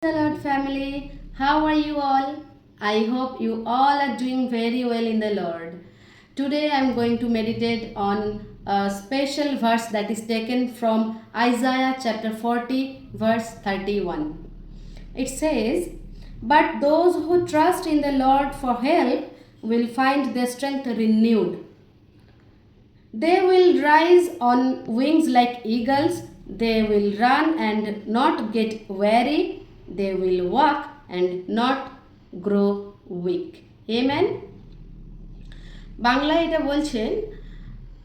The Lord family, how are you all? I hope you all are doing very well in the Lord. Today I am going to meditate on a special verse that is taken from Isaiah chapter 40, verse 31. It says, "But those who trust in the Lord for help will find their strength renewed. They will rise on wings like eagles. They will run and not get weary. They will walk and not grow weak." Amen. বাংলায় এটা বলছেন,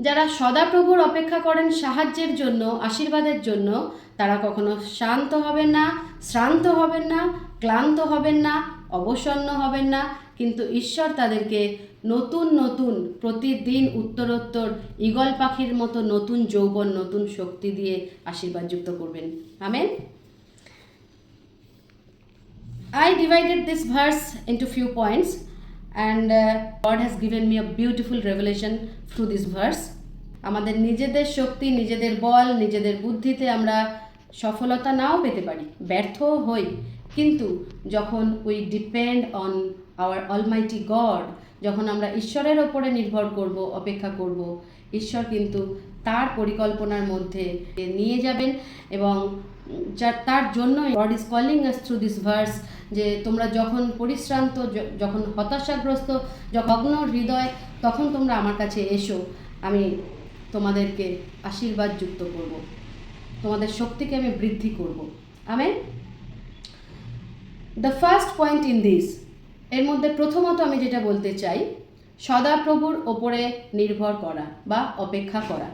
যারা সদাপ্রভুর অপেক্ষা করেন সাহায্যের জন্য, আশীর্বাদের জন্য, তারা কখনো শান্ত হবেন না, শ্রান্ত হবেন না, ক্লান্ত হবেন না, অবসন্ন হবেন না, কিন্তু ঈশ্বর তাদেরকে নতুন নতুন প্রতিদিন উত্তরোত্তর ঈগল পাখির মতো নতুন যৌবন, নতুন শক্তি দিয়ে আশীর্বাদযুক্ত করবেন। Amen. I divided this verse into few points and God has given me a beautiful revelation through this verse. আমাদের নিজেদের শক্তি, নিজেদের বল, নিজেদের বুদ্ধিতে আমরা সফলতা নাও পেতে পারি, ব্যর্থ হই, কিন্তু যখন we depend on our Almighty god, যখন আমরা ঈশ্বরের ওপরে নির্ভর করব, অপেক্ষা করব, ঈশ্বর কিন্তু তার পরিকল্পনার মধ্যে নিয়ে যাবেন। এবং তার জন্য god is calling us through this verse, যে তোমরা যখন পরিশ্রান্ত, যখন হতাশাগ্রস্ত, ভগ্ন হৃদয়, তখন তোমরা আমার কাছে এসো, আমি তোমাদেরকে আশীর্বাদ যুক্ত করব, তোমাদের শক্তিকে আমি বৃদ্ধি করব। Amen. The first point in this, এর মধ্যে প্রথমত আমি যেটা বলতে চাই, সদাপ্রভুর ওপরে নির্ভর করা বা অপেক্ষা করা।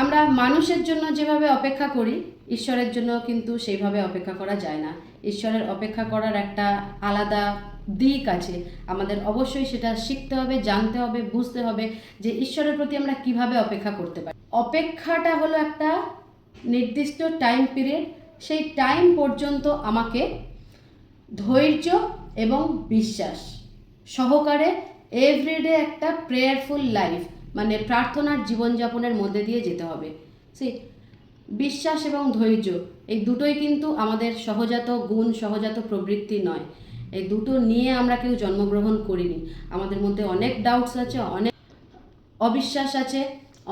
আমরা মানুষের জন্য যেভাবে অপেক্ষা করি, ঈশ্বরের জন্য কিন্তু সেইভাবে অপেক্ষা করা যায় না। ঈশ্বরের অপেক্ষা করার একটা আলাদা দিক আছে, আমাদের অবশ্যই সেটা শিখতে হবে, জানতে হবে, বুঝতে হবে যে ঈশ্বরের প্রতি আমরা কিভাবে অপেক্ষা করতে পারি। অপেক্ষাটা হলো একটা নির্দিষ্ট টাইম পিরিয়ড, সেই টাইম পর্যন্ত আমাকে ধৈর্য এবং বিশ্বাস সহকারে এভরিডে একটা প্রেয়ারফুল লাইফ, মানে প্রার্থনার জীবনযাপনের মধ্যে দিয়ে যেতে হবে। বিশ্বাস এবং ধৈর্য, এই দুটোই কিন্তু আমাদের সহজাত গুণ, সহজাত প্রবৃত্তি নয়। এই দুটো নিয়ে আমরা কেউ জন্মগ্রহণ করিনি। আমাদের মধ্যে অনেক ডাউটস আছে, অনেক অবিশ্বাস আছে,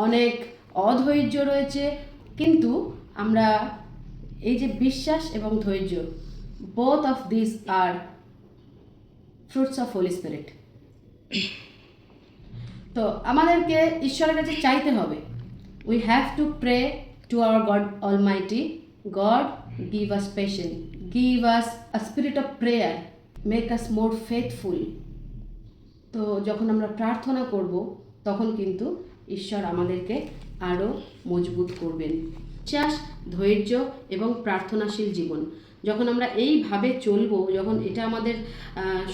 অনেক অধৈর্য রয়েছে, কিন্তু আমরা এই যে বিশ্বাস এবং ধৈর্য, both of these are fruits of Holy Spirit. তো আমাদেরকে ঈশ্বরের কাছে চাইতে হবে, we have to pray to our God Almighty. God, give us patience, give us a spirit of prayer, make us more faithful. তো যখন আমরা প্রার্থনা করব, তখন কিন্তু ঈশ্বর আমাদেরকে আরও মজবুত করবেন। বিশ্বাস, ধৈর্য এবং প্রার্থনাশীল জীবন, যখন আমরা এইভাবে চলবো, যখন এটা আমাদের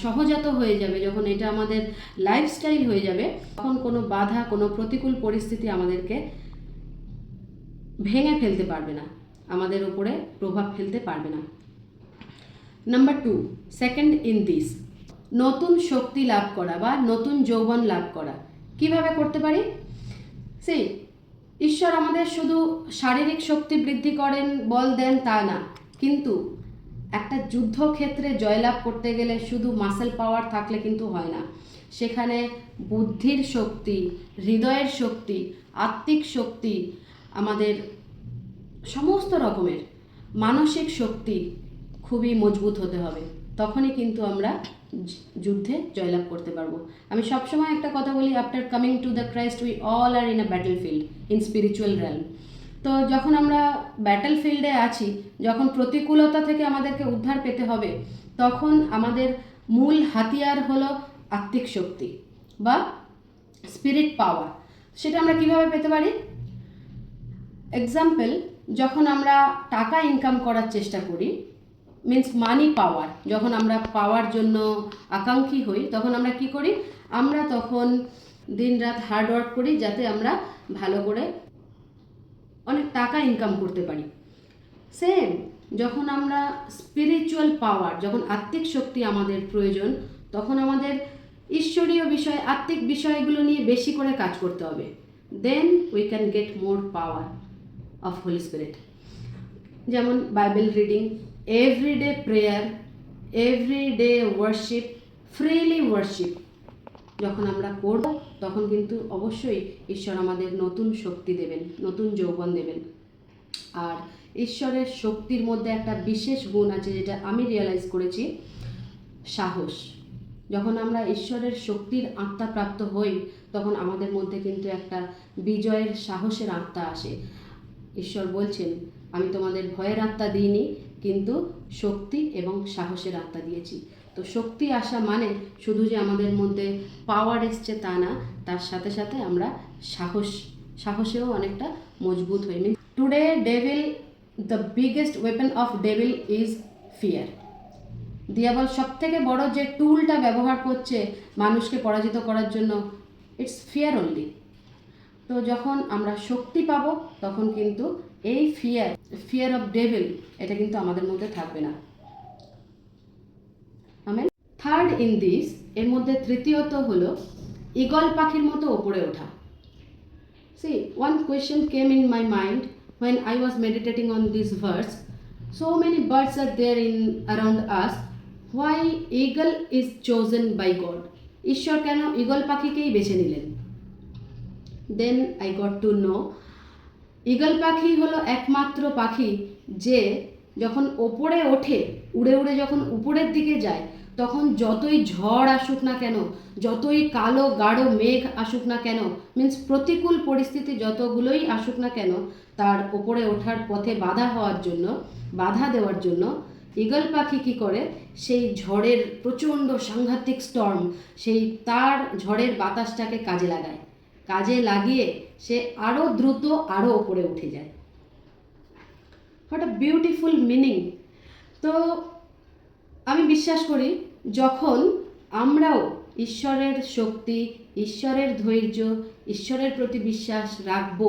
সহজাত হয়ে যাবে, যখন এটা আমাদের লাইফস্টাইল হয়ে যাবে, তখন কোনো বাধা, কোনো প্রতিকূল পরিস্থিতি আমাদেরকে ভেঙে ফেলতে পারবে না, আমাদের উপরে প্রভাব ফেলতে পারবে না। নাম্বার 2, সেকেন্ড ইন দিস, নতুন শক্তি লাভ করা বা নতুন যৌবন লাভ করা। কিভাবে করতে পারি? ঈশ্বর আমাদের শুধু শারীরিক শক্তি বৃদ্ধি করেন, বল দেন, তা না, কিন্তু একটা যুদ্ধক্ষেত্রে জয়লাভ করতে গেলে শুধু মাসেল পাওয়ার থাকলে কিন্তু হয় না। সেখানে বুদ্ধির শক্তি, হৃদয়ের শক্তি, আত্মিক শক্তি, আমাদের সমস্ত রকমের মানসিক শক্তি খুবই মজবুত হতে হবে, তখনই কিন্তু আমরা যুদ্ধে জয়লাভ করতে পারবো। আমি সবসময় একটা কথা বলি, after coming to the Christ we all are in a battlefield in spiritual realm. তো যখন আমরা ব্যাটল ফিল্ডে আছি, যখন প্রতিকূলতা থেকে আমাদেরকে উদ্ধার পেতে হবে, তখন আমাদের মূল হাতিয়ার হলো আত্মিক শক্তি বা স্পিরিট পাওয়ার। সেটা আমরা কিভাবে পেতে পারি? এক্সাম্পল, যখন আমরা টাকা ইনকাম করার চেষ্টা করি, মিন্স মানি পাওয়ার, যখন আমরা পাওয়ার জন্য আকাঙ্ক্ষী হই, তখন আমরা কি করি? আমরা তখন দিনরাত হার্ড ওয়ার্ক করি, যাতে আমরা ভালো করে অনেক টাকা ইনকাম করতে পারি। সেম, যখন আমরা স্পিরিচুয়াল পাওয়ার, যখন আত্মিক শক্তি আমাদের প্রয়োজন, তখন আমাদের ঈশ্বরীয় বিষয়, আত্মিক বিষয়গুলো নিয়ে বেশি করে কাজ করতে হবে। Then we can get more power of holy spirit. যেমন Bible reading, everyday prayer, everyday worship, freely worship যখন আমরা করব, তখন কিন্তু অবশ্যই ঈশ্বর আমাদের নতুন শক্তি দেবেন, নতুন যৌবন দেবেন। আর ঈশ্বরের শক্তির মধ্যে একটা বিশেষ গুণ আছে, যেটা আমি রিয়েলাইজ করেছি, সাহস। যখন আমরা ঈশ্বরের শক্তির আত্মা প্রাপ্ত হই, তখন আমাদের মধ্যে কিন্তু একটা বিজয়ের সাহসের আত্মা আসে। ঈশ্বর বলছেন, আমি তোমাদের ভয়ের আত্মা দিইনি, কিন্তু শক্তি এবং সাহসের আত্মা দিয়েছি। তো শক্তি আসা মানে শুধু যে আমাদের মধ্যে পাওয়ার এসছে তা না, তার সাথে সাথে আমরা সাহসেও অনেকটা মজবুত হই। Mean today devil, the biggest weapon of devil is fear. দিয়াবল সব থেকে বড় যে টুলটা ব্যবহার করছে মানুষকে পরাজিত করার জন্য, ইটস ফিয়ার অনলি। তো যখন আমরা শক্তি পাবো, তখন কিন্তু এই ফিয়ার অফ ডেভিল, এটা কিন্তু আমাদের মধ্যে থাকবে না। আমেন। থার্ড ইন দিস, এর মধ্যে তৃতীয়ত হলো ঈগল পাখির মতো ওপরে ওঠা। See, one question came in my mind when I was meditating on this verse. So many birds are there around us. Why eagle is chosen by God? ঈশ্বর কেন ঈগল পাখিকেই বেছে নিলেন? Then I got to know, eagle পাখি হলো একমাত্র পাখি যে যখন ওপরে ওঠে, উড়ে উড়ে যখন উপরের দিকে যায়, তখন যতই ঝড় আসুক না কেন, যতই কালো গাঢ় মেঘ আসুক না কেন, মিন্স প্রতিকূল পরিস্থিতি যতগুলোই আসুক না কেন, তার ওপরে ওঠার পথে বাধা দেওয়ার জন্য ঈগল পাখি কী করে, সেই ঝড়ের প্রচণ্ড সাংঘাতিক স্টর্ম, তার ঝড়ের বাতাসটাকে কাজে লাগিয়ে সে আরও দ্রুত আরও ওপরে উঠে যায়। What a beautiful meaning. তো আমি বিশ্বাস করি, যখন আমরাও ঈশ্বরের শক্তি, ঈশ্বরের ধৈর্য, ঈশ্বরের প্রতি বিশ্বাস রাখব,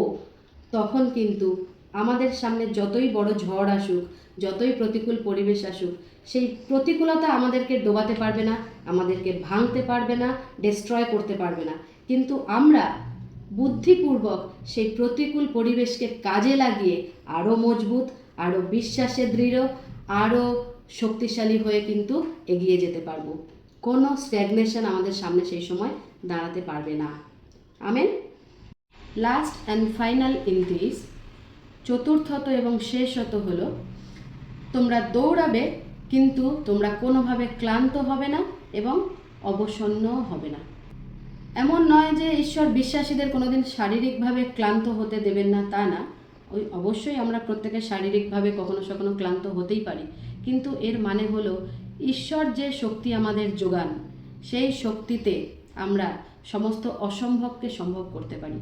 তখন কিন্তু আমাদের সামনে যতই বড় ঝড় আসুক, যতই প্রতিকূল পরিবেশ আসুক, সেই প্রতিকূলতা আমাদেরকে ডোবাতে পারবে না, আমাদেরকে ভাঙতে পারবে না, ডিস্ট্রয় করতে পারবে না। কিন্তু আমরা বুদ্ধিপূর্বক সেই প্রতিকূল পরিবেশকে কাজে লাগিয়ে আরও মজবুত, আরও বিশ্বাসে দৃঢ়, আরও শক্তিশালী হয়ে কিন্তু এগিয়ে যেতে পারবো। কোনো স্ট্যাগনেশন আমাদের সামনে সেই সময় দাঁড়াতে পারবে না। Amen. Last and final in this, চতুর্থত এবং শেষত হলো, তোমরা দৌড়াবে, কিন্তু তোমরা কোনোভাবে ক্লান্ত হবে না এবং অবসন্ন হবে না। এমন নয় যে ঈশ্বর বিশ্বাসীদের কোনোদিন শারীরিকভাবে ক্লান্ত হতে দেবেন না, তা না। অবশ্যই আমরা প্রত্যেকে শারীরিকভাবে কখনো ক্লান্ত হতেই পারি, কিন্তু এর মানে হলো ঈশ্বর যে শক্তি আমাদের যোগান, সেই শক্তিতে আমরা সমস্ত অসম্ভবকে সম্ভব করতে পারি।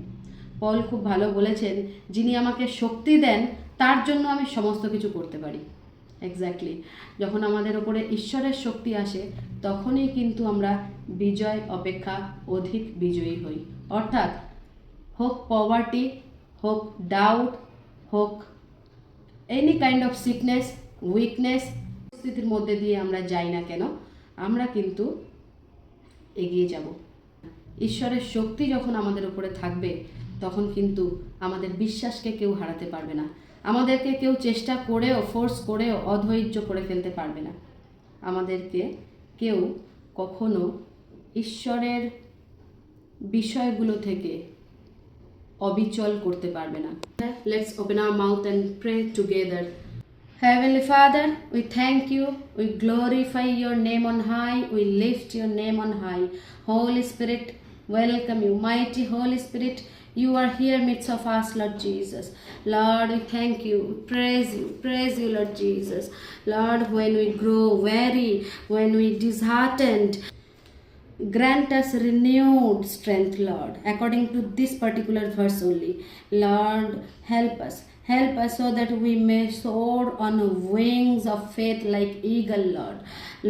পল খুব ভালো বলেছেন, যিনি আমাকে শক্তি দেন তার জন্য আমি সমস্ত কিছু করতে পারি। এক্স্যাক্টলি, যখন আমাদের ওপরে ঈশ্বরের শক্তি আসে, তখনই কিন্তু আমরা বিজয় অপেক্ষা অধিক বিজয়ী হই। অর্থাৎ হোক পভার্টি, হোক ডাউট, হোক any kind of sickness, weakness, পরিস্থিতির মধ্যে দিয়ে আমরা যাই না কেন, আমরা কিন্তু এগিয়ে যাব। ঈশ্বরের শক্তি যখন আমাদের উপরে থাকবে, তখন কিন্তু আমাদের বিশ্বাসকে কেউ হারাতে পারবে না। আমাদেরকে কেউ চেষ্টা করেও, ফোর্স করেও অধৈর্য করে ফেলতে পারবে না। আমাদেরকে কেউ কখনো ঈশ্বরের বিষয়গুলো থেকে অবিচল করতে পারবে না। Let's open our mouth and pray together. Heavenly Father, we thank you, we glorify your name on high, we lift your name on high. Holy Spirit, welcome you. Mighty Holy Spirit, you are here midst of us, Lord Jesus. Lord, we thank you, we praise you, Lord Jesus. Lord, when we grow weary, when we disheartened, grant us renewed strength, Lord, according to this particular verse only. Lord, help us so that we may soar on wings of faith like eagle, Lord.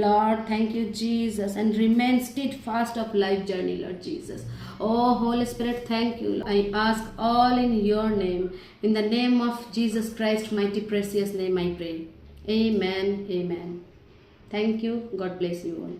Lord, thank you, Jesus, and remain steadfast of life journey, Lord Jesus. Oh, Holy Spirit, thank you. I ask all in your name. In the name of Jesus Christ, mighty precious name I pray. Amen, amen. Thank you. God bless you all.